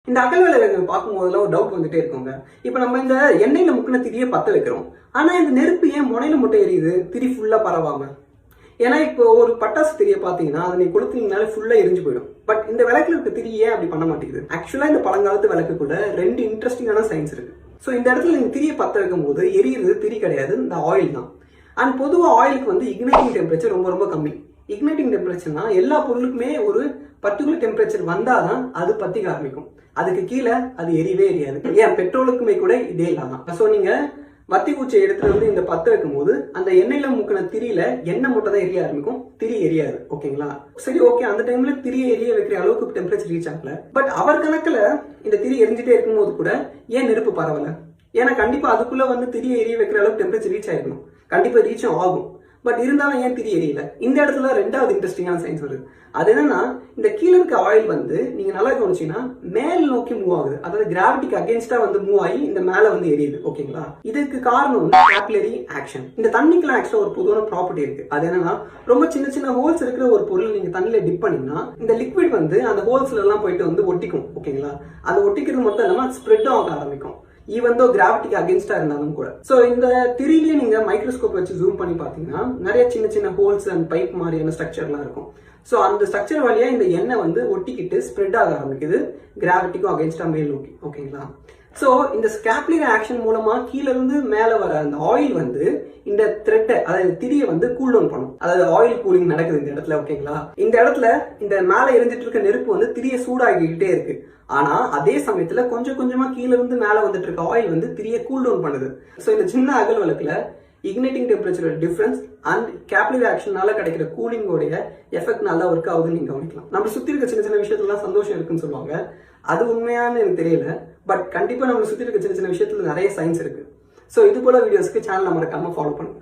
இந்த அகல் விளக்குகள் பார்க்கும்போதெல்லாம் ஒரு டவுட் வந்துட்டே இருக்குங்க. இப்போ நம்ம இந்த எண்ணெயில முக்கின திரியை பற்ற வைக்கிறோம். ஆனா இந்த நெருப்பு ஏன் முனையில மட்டும் எரியுது, திரி ஃபுல்லா பரவாம? ஏன்னா இப்போ ஒரு பட்டாசு திரியை பார்த்தீங்கன்னா அதை நீ கொளுத்தினாலே ஃபுல்லா எரிஞ்சு போயிடும். பட் இந்த விளக்குல இருக்க திரி ஏன் அப்படி பண்ண மாட்டேங்குது? ஆக்சுவலா இந்த பழங்காலத்து விளக்குக்குள்ள 2 இன்ட்ரெஸ்டிங்கான சயின்ஸ் இருக்கு. ஸோ இந்த இடத்துல நீங்க திரியை பற்ற வைக்கும் போது எரியுறது திரி கிடையாது, இந்த ஆயில் தான். அண்ட் பொதுவாக ஆயிலுக்கு வந்து இக்னைட்டிங் டெம்பரேச்சர் ரொம்ப ரொம்ப கம்மி. இக்னைட்டிங் டெம்பரேச்சர்னா எல்லா பொருளுக்குமே ஒரு பர்டிகுலர் டெம்பரேச்சர் வந்தாதான் அது பத்திக்க ஆரம்பிக்கும். அதுக்கு கீழே அது எரியவே எரியாது. ஏன் பெட்ரோலுக்குமே கூட இதே இல்லாதான். ஸோ நீங்க வத்தி பூச்சியை எடுத்துட்டு வந்து இந்த பத்த வைக்கும் போது அந்த எண்ணெயில முக்கின திரியில எண்ணெய் மட்டும் தான் எரிய ஆரம்பிக்கும், திரி எரியாது. ஓகேங்களா? சரி, ஓகே, அந்த டைம்ல திரியை எரிய வைக்கிற அளவுக்கு டெம்பரேச்சர் ரீச் ஆகல. பட் அவர் கணக்குல இந்த திரி எரிஞ்சிட்டே இருக்கும்போது கூட ஏன் நெருப்பு பரவல? ஏன்னா கண்டிப்பா அதுக்குள்ள வந்து திரியை எரிய வைக்கிற அளவுக்கு டெம்பரேச்சர் ரீச் ஆயிருக்கணும். கண்டிப்பா ரீச்சும் ஆகும். பட் இருந்தாலும் ஏன் திரி எரியல? இந்த இடத்துல 2வது இன்ட்ரெஸ்டிங்கான சயின்ஸ் வருது. அது என்னன்னா, இந்த கீழே இருக்க ஆயில் வந்து நீங்க நல்லா கவனிச்சீங்கன்னா மேல் நோக்கி மூவ் ஆகுது. அதாவது கிராவிட்டிக்கு அகேன்ஸ்டா வந்து மூவ் ஆகி இந்த மேல வந்து எரியுது. ஓகேங்களா? இதுக்கு காரணம் வந்து கேபிலரி ஆக்ஷன். இந்த தண்ணிக்குலாம் ஆக்சுவலா ஒரு பொதுவான ப்ராப்பர்ட்டி இருக்கு. அது என்னன்னா, ரொம்ப சின்ன சின்ன ஹோல்ஸ் இருக்கிற ஒரு பொருள் நீங்க தண்ணியில டிப் பண்ணீங்கன்னா இந்த லிக்விட் வந்து அந்த ஹோல்ஸ்ல எல்லாம் போயிட்டு வந்து ஒட்டிக்கும். ஓகேங்களா? அது ஒட்டிக்கிறது மட்டும் இல்லாம ஸ்ப்ரெட் ஆக ஆரம்பிக்கும், ஈவன் தோ கிராவிட்டிக்கு அகேன்ஸ்டா இருந்தாலும் கூட. சோ இந்த திரியிலேயே நீங்க மைக்ரோஸ்கோப் வச்சு ஜூம் பண்ணி பாத்தீங்கன்னா நிறைய சின்ன சின்ன ஹோல்ஸ் அண்ட் பைப் மாதிரியான ஸ்ட்ரக்சர்லாம் இருக்கும். சோ அந்த ஸ்ட்ரக்சர் வழியா இந்த எண்ணெய் வந்து ஒட்டிக்கிட்டு ஸ்ப்ரெட் ஆக ஆரம்பிக்குது கிராவிட்டிக்கும் அகேன்ஸ்டா மேல் நோக்கி. ஓகேங்களா? சோ இந்த கேபிலரி ஆக்ஷன் மூலமா கீழ இருந்து மேல வர அந்த ஆயில் வந்து இந்த த்ரெட்டை, அதாவது திரியை வந்து கூல் டவுன் பண்ணும். அதாவது ஆயில் கூலிங் நடக்குது இந்த இடத்துல. ஓகேங்களா? இந்த இடத்துல இந்த மேல எரிஞ்சிட்டு இருக்க நெருப்பு வந்து திரியை சூடாகிக்கிட்டே இருக்கு. ஆனா அதே சமயத்துல கொஞ்சம் கொஞ்சமா கீழ இருந்து மேல வந்துட்டு இருக்க ஆயில் வந்து திரியை கூல் டவுன் பண்ணுது. சோ இந்த சின்ன அகல் விளக்குல igniting temperature difference and capillary ஆக்ஷனால கிடைக்கிற கூலிங்கோடைய எஃபெக்ட் நல்லா ஒர்க் ஆகுதுன்னு நீங்க கவனிக்கலாம். நம்ம சுத்தி இருக்க சின்ன சின்ன விஷயத்துலாம் சந்தோஷம் இருக்குன்னு சொல்லுவாங்க. அது உண்மையானு எனக்கு தெரியல. பட் கண்டிப்பா நம்ம சுத்தி இருக்க சின்ன சின்ன விஷயத்துல நிறைய சயின்ஸ் இருக்கு. சோ இது போல வீடியோஸ்க்கு சேனலை மறக்காம ஃபாலோ பண்ணுங்க.